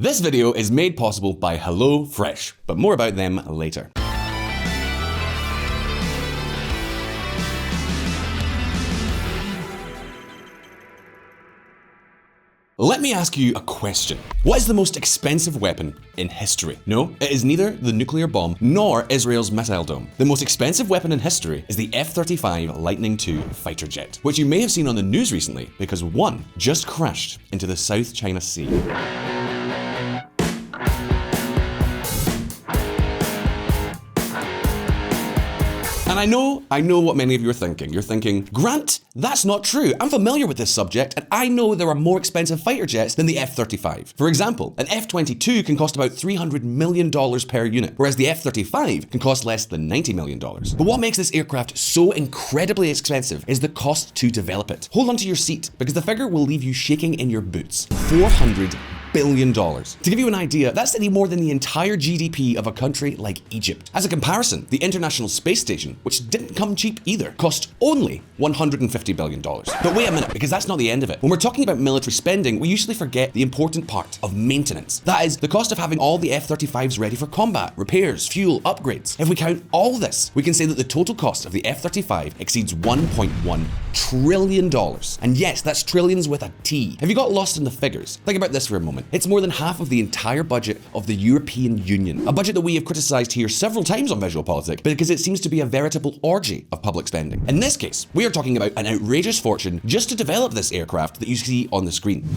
This video is made possible by HelloFresh, but more about them later. Let me ask you a question. What is the most expensive weapon in history? No, it is neither the nuclear bomb nor Israel's missile dome. The most expensive weapon in history is the F-35 Lightning II fighter jet, which you may have seen on the news recently because one just crashed into the South China Sea. And I know what many of you are thinking. You're thinking, Grant, that's not true. I'm familiar with this subject, and I know there are more expensive fighter jets than the F-35. For example, an F-22 can cost about $300 million per unit, whereas the F-35 can cost less than $90 million. But what makes this aircraft so incredibly expensive is the cost to develop it. Hold on to your seat, because the figure will leave you shaking in your boots. $400 billion. To give you an idea, that's nearly more than the entire GDP of a country like Egypt. As a comparison, the International Space Station, which didn't come cheap either, cost only $150 billion. But wait a minute, because that's not the end of it. When we're talking about military spending, we usually forget the important part of maintenance. That is, the cost of having all the F-35s ready for combat, repairs, fuel, upgrades. If we count all this, we can say that the total cost of the F-35 exceeds $1.1 trillion. And yes, that's trillions with a T. Have you got lost in the figures? Think about this for a moment. It's more than half of the entire budget of the European Union, a budget that we have criticized here several times on VisualPolitik because it seems to be a veritable orgy of public spending. In this case, we are talking about an outrageous fortune just to develop this aircraft that you see on the screen.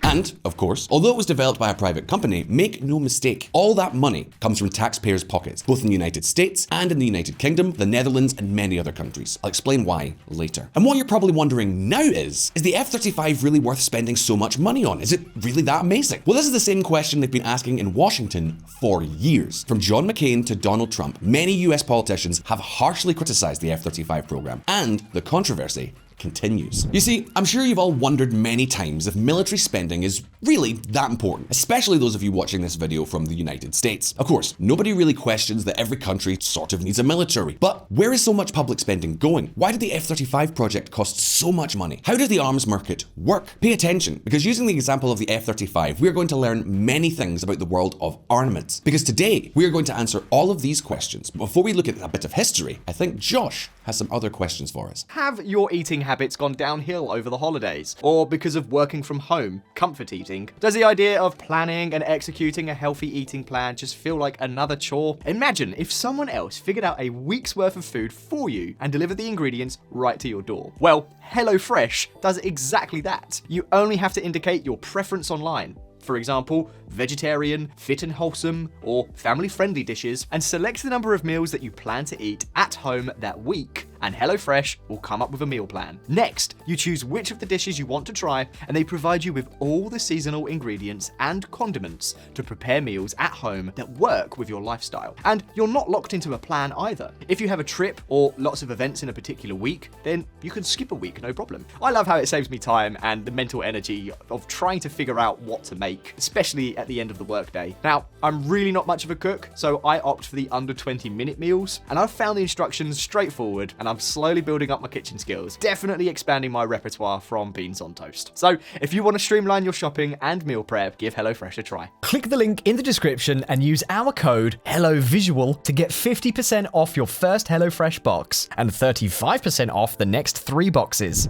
And, of course, although it was developed by a private company, make no mistake, all that money comes from taxpayers' pockets, both in the United States and in the United Kingdom, the Netherlands, and many other countries. I'll explain why later. And what you're probably wondering now is the F-35 really worth spending so much money on? Is it really that amazing? Well, this is the same question they've been asking in Washington for years. From John McCain to Donald Trump, many US politicians have harshly criticized the F-35 program, and the controversy continues. You see, I'm sure you've all wondered many times if military spending is really that important, especially those of you watching this video from the United States. Of course, nobody really questions that every country sort of needs a military, but where is so much public spending going? Why did the F-35 project cost so much money? How does the arms market work? Pay attention, because using the example of the F-35, we are going to learn many things about the world of armaments. Because today, we are going to answer all of these questions. But before we look at a bit of history, I think Josh has some other questions for us. Have your eating habits gone downhill over the holidays? Or because of working from home, comfort eating? Does the idea of planning and executing a healthy eating plan just feel like another chore? Imagine if someone else figured out a week's worth of food for you and delivered the ingredients right to your door. Well, HelloFresh does exactly that. You only have to indicate your preference online. For example, vegetarian, fit and wholesome, or family-friendly dishes, and select the number of meals that you plan to eat at home that week, and HelloFresh will come up with a meal plan. Next, you choose which of the dishes you want to try, and they provide you with all the seasonal ingredients and condiments to prepare meals at home that work with your lifestyle. And you're not locked into a plan either. If you have a trip or lots of events in a particular week, then you can skip a week, no problem. I love how it saves me time and the mental energy of trying to figure out what to make, especially at the end of the workday. Now, I'm really not much of a cook, so I opt for the under 20-minute meals, and I've found the instructions straightforward, and I'm slowly building up my kitchen skills, definitely expanding my repertoire from beans on toast. So, if you want to streamline your shopping and meal prep, give HelloFresh a try. Click the link in the description and use our code HelloVisual to get 50% off your first HelloFresh box and 35% off the next 3 boxes.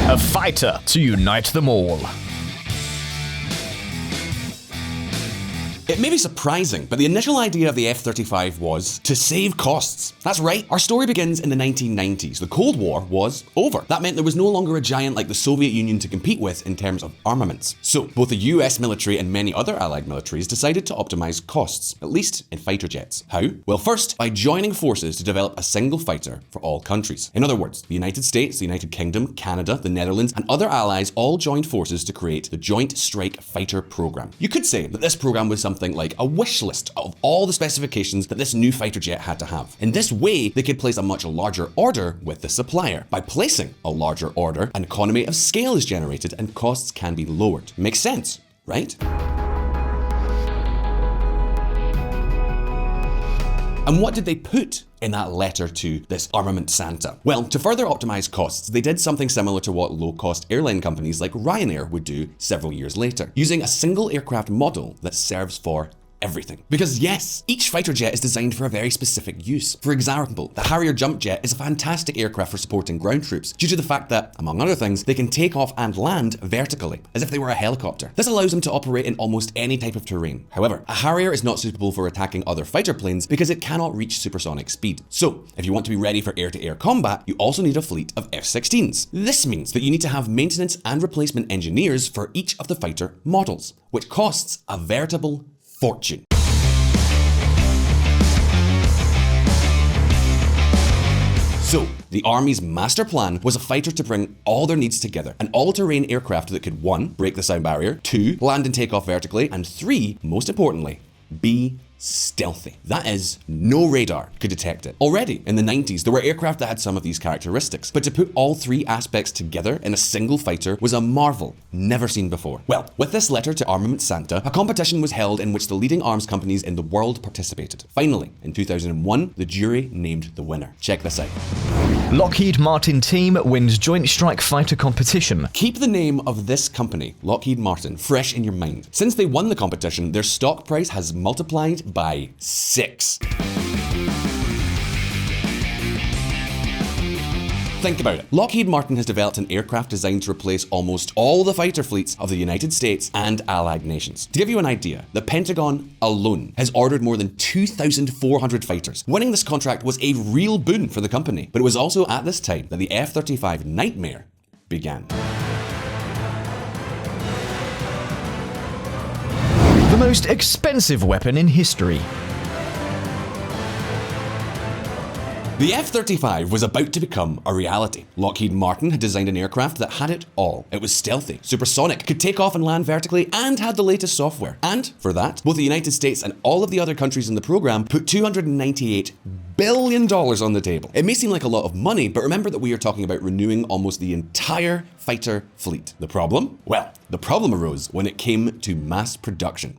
A fighter to unite them all. It may be surprising, but the initial idea of the F-35 was to save costs. That's right, our story begins in the 1990s. The Cold War was over. That meant there was no longer a giant like the Soviet Union to compete with in terms of armaments. So, both the US military and many other allied militaries decided to optimize costs, at least in fighter jets. How? Well, first, by joining forces to develop a single fighter for all countries. In other words, the United States, the United Kingdom, Canada, the Netherlands, and other allies all joined forces to create the Joint Strike Fighter program. You could say that this program was something like a wish list of all the specifications that this new fighter jet had to have. In this way, they could place a much larger order with the supplier. By placing a larger order, an economy of scale is generated and costs can be lowered. Makes sense, right? And what did they put in that letter to this armament Santa? Well, to further optimize costs, they did something similar to what low-cost airline companies like Ryanair would do several years later, using a single aircraft model that serves for everything. Because yes, each fighter jet is designed for a very specific use. For example, the Harrier jump jet is a fantastic aircraft for supporting ground troops due to the fact that, among other things, they can take off and land vertically, as if they were a helicopter. This allows them to operate in almost any type of terrain. However, a Harrier is not suitable for attacking other fighter planes because it cannot reach supersonic speed. So, if you want to be ready for air-to-air combat, you also need a fleet of F-16s. This means that you need to have maintenance and replacement engineers for each of the fighter models, which costs a veritable fortune. So, the Army's master plan was a fighter to bring all their needs together. An all-terrain aircraft that could 1. Break the sound barrier, 2. Land and take off vertically, and 3. Most importantly, be stealthy. That is, no radar could detect it. Already, in the 90s, there were aircraft that had some of these characteristics, but to put all 3 aspects together in a single fighter was a marvel never seen before. Well, with this letter to Armament Santa, a competition was held in which the leading arms companies in the world participated. Finally, in 2001, the jury named the winner. Check this out. Lockheed Martin team wins Joint Strike Fighter competition. Keep the name of this company, Lockheed Martin, fresh in your mind. Since they won the competition, their stock price has multiplied by 6. Think about it. Lockheed Martin has developed an aircraft designed to replace almost all the fighter fleets of the United States and allied nations. To give you an idea, the Pentagon alone has ordered more than 2,400 fighters. Winning this contract was a real boon for the company, but it was also at this time that the F-35 Nightmare began. The most expensive weapon in history. The F-35 was about to become a reality. Lockheed Martin had designed an aircraft that had it all. It was stealthy, supersonic, could take off and land vertically, and had the latest software. And for that, both the United States and all of the other countries in the program put $298 billion on the table. It may seem like a lot of money, but remember that we are talking about renewing almost the entire fighter fleet. The problem? Well, the problem arose when it came to mass production.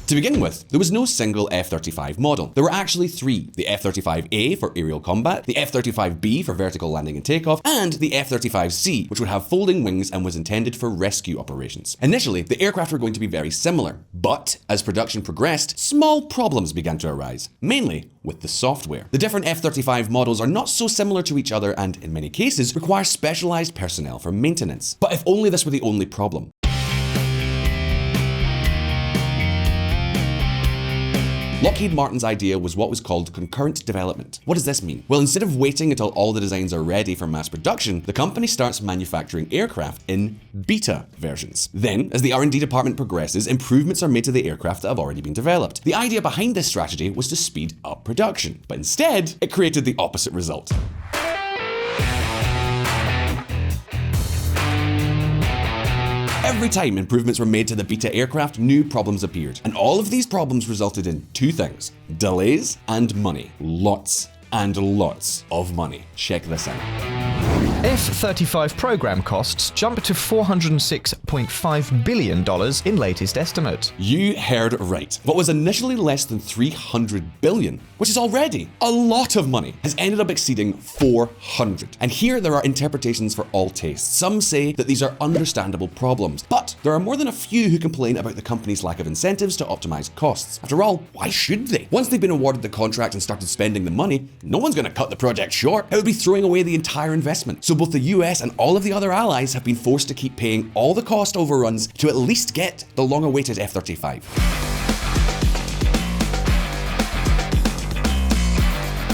To begin with, there was no single F-35 model. There were actually 3. The F-35A for aerial combat, the F-35B for vertical landing and takeoff, and the F-35C, which would have folding wings and was intended for rescue operations. Initially, the aircraft were going to be very similar, but as production progressed, small problems began to arise, mainly with the software. The different F-35 models are not so similar to each other and, in many cases, require specialized personnel for maintenance. But if only this were the only problem. Lockheed Martin's idea was what was called concurrent development. What does this mean? Well, instead of waiting until all the designs are ready for mass production, the company starts manufacturing aircraft in beta versions. Then, as the R&D department progresses, improvements are made to the aircraft that have already been developed. The idea behind this strategy was to speed up production, but instead, it created the opposite result. Every time improvements were made to the beta aircraft, new problems appeared. And all of these problems resulted in 2 things: delays and money. Lots and lots of money. Check this out. F-35 program costs jump to $406.5 billion in latest estimate. You heard right. What was initially less than $300 billion, which is already a lot of money, has ended up exceeding $400. And here there are interpretations for all tastes. Some say that these are understandable problems, but there are more than a few who complain about the company's lack of incentives to optimize costs. After all, why should they? Once they've been awarded the contract and started spending the money, no one's going to cut the project short. It would be throwing away the entire investment. So both the US and all of the other allies have been forced to keep paying all the cost overruns to at least get the long-awaited F-35.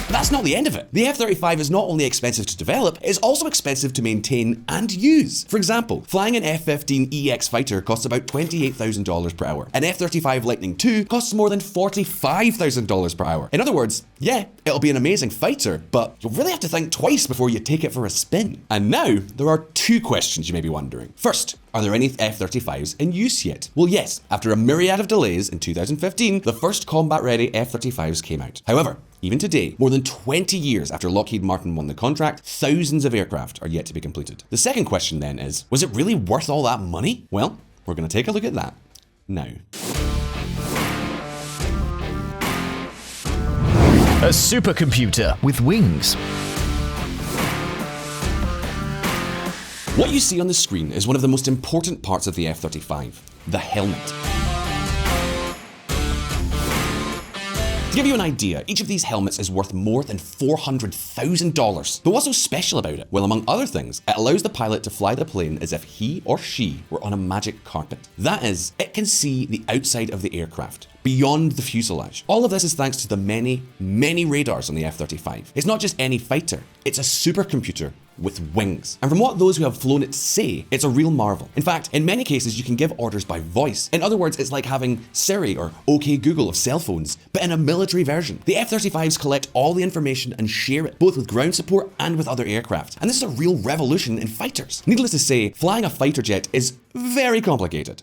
That's not the end of it. The F-35 is not only expensive to develop, it is also expensive to maintain and use. For example, flying an F-15EX fighter costs about $28,000 per hour. An F-35 Lightning II costs more than $45,000 per hour. In other words, yeah, it'll be an amazing fighter, but you'll really have to think twice before you take it for a spin. And now, there are 2 questions you may be wondering. First, are there any F-35s in use yet? Well, yes. After a myriad of delays, in 2015, the first combat-ready F-35s came out. However, even today, more than 20 years after Lockheed Martin won the contract, thousands of aircraft are yet to be completed. The second question then is, was it really worth all that money? Well, we're going to take a look at that now. A supercomputer with wings. What you see on the screen is one of the most important parts of the F-35, the helmet. To give you an idea, each of these helmets is worth more than $400,000. But what's so special about it? Well, among other things, it allows the pilot to fly the plane as if he or she were on a magic carpet. That is, it can see the outside of the aircraft, beyond the fuselage. All of this is thanks to the many, many radars on the F-35. It's not just any fighter, it's a supercomputer with wings. And from what those who have flown it say, it's a real marvel. In fact, in many cases, you can give orders by voice. In other words, it's like having Siri or OK Google of cell phones, but in a military version. The F-35s collect all the information and share it, both with ground support and with other aircraft. And this is a real revolution in fighters. Needless to say, flying a fighter jet is very complicated.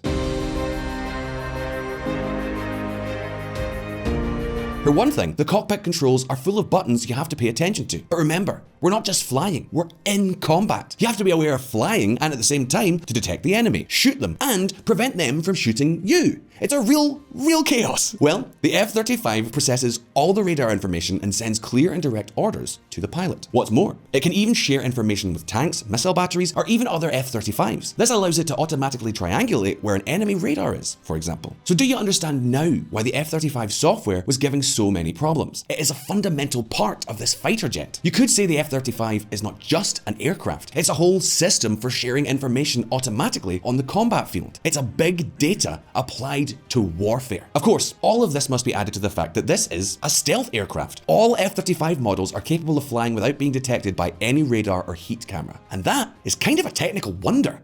For one thing, the cockpit controls are full of buttons you have to pay attention to. But remember, we're not just flying, we're in combat. You have to be aware of flying and at the same time to detect the enemy, shoot them, and prevent them from shooting you. It's a real chaos. Well, the F-35 processes all the radar information and sends clear and direct orders to the pilot. What's more, it can even share information with tanks, missile batteries, or even other F-35s. This allows it to automatically triangulate where an enemy radar is, for example. So do you understand now why the F-35 software was giving so many problems? It is a fundamental part of this fighter jet. You could say the F-35 is not just an aircraft, it's a whole system for sharing information automatically on the combat field. It's a big data applied to warfare. Of course, all of this must be added to the fact that this is a stealth aircraft. All F-35 models are capable of flying without being detected by any radar or heat camera. And that is kind of a technical wonder.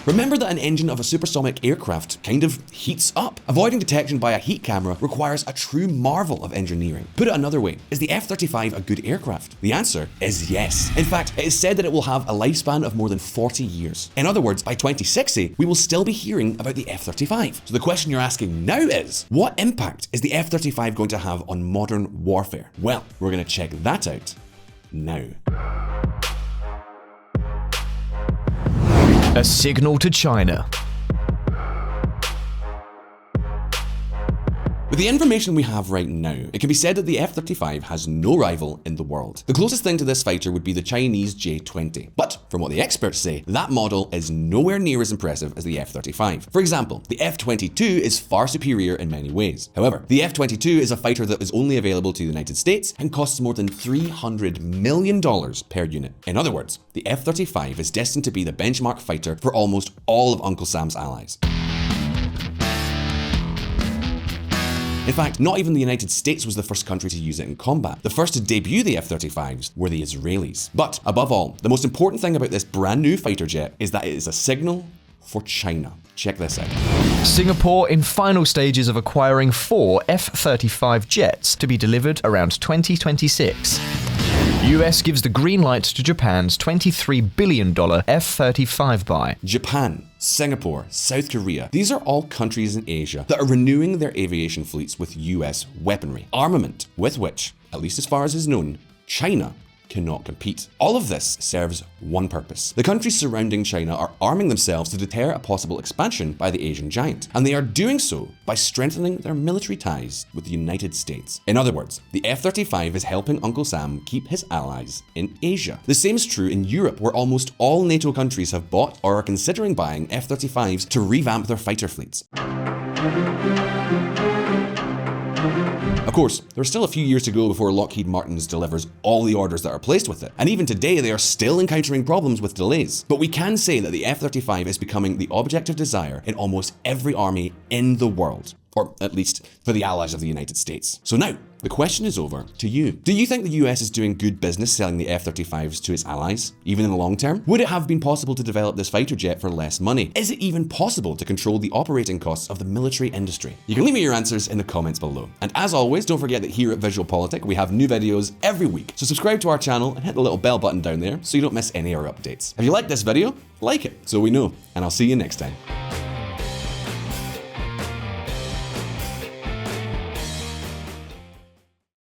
Remember that an engine of a supersonic aircraft kind of heats up. Avoiding detection by a heat camera requires a true marvel of engineering. Put it another way, is the F-35 a good aircraft? The answer is yes. In fact, it is said that it will have a lifespan of more than 40 years. In other words, by 2060, we will still be hearing about the F-35. So the question you're asking now is, what impact is the F-35 going to have on modern warfare? Well, we're going to check that out now. A signal to China. With the information we have right now, it can be said that the F-35 has no rival in the world. The closest thing to this fighter would be the Chinese J-20. But from what the experts say, that model is nowhere near as impressive as the F-35. For example, the F-22 is far superior in many ways. However, the F-22 is a fighter that is only available to the United States and costs more than $300 million per unit. In other words, the F-35 is destined to be the benchmark fighter for almost all of Uncle Sam's allies. In fact, not even the United States was the first country to use it in combat. The first to debut the F-35s were the Israelis. But above all, the most important thing about this brand new fighter jet is that it is a signal for China. Check this out. Singapore in final stages of acquiring 4 F-35 jets to be delivered around 2026. US gives the green light to Japan's $23 billion F-35 buy. Japan, Singapore, South Korea, these are all countries in Asia that are renewing their aviation fleets with US weaponry, armament with which, at least as far as is known, China cannot compete. All of this serves one purpose. The countries surrounding China are arming themselves to deter a possible expansion by the Asian giant, and they are doing so by strengthening their military ties with the United States. In other words, the F-35 is helping Uncle Sam keep his allies in Asia. The same is true in Europe, where almost all NATO countries have bought or are considering buying F-35s to revamp their fighter fleets. Of course, there's still a few years to go before Lockheed Martin's delivers all the orders that are placed with it, and even today they are still encountering problems with delays. But we can say that the F-35 is becoming the object of desire in almost every army in the world, or at least for the allies of the United States. So now, the question is over to you. Do you think the US is doing good business selling the F-35s to its allies, even in the long term? Would it have been possible to develop this fighter jet for less money? Is it even possible to control the operating costs of the military industry? You can leave me your answers in the comments below. And as always, don't forget that here at VisualPolitik, we have new videos every week. So subscribe to our channel and hit the little bell button down there so you don't miss any of our updates. If you like this video, like it so we know, and I'll see you next time.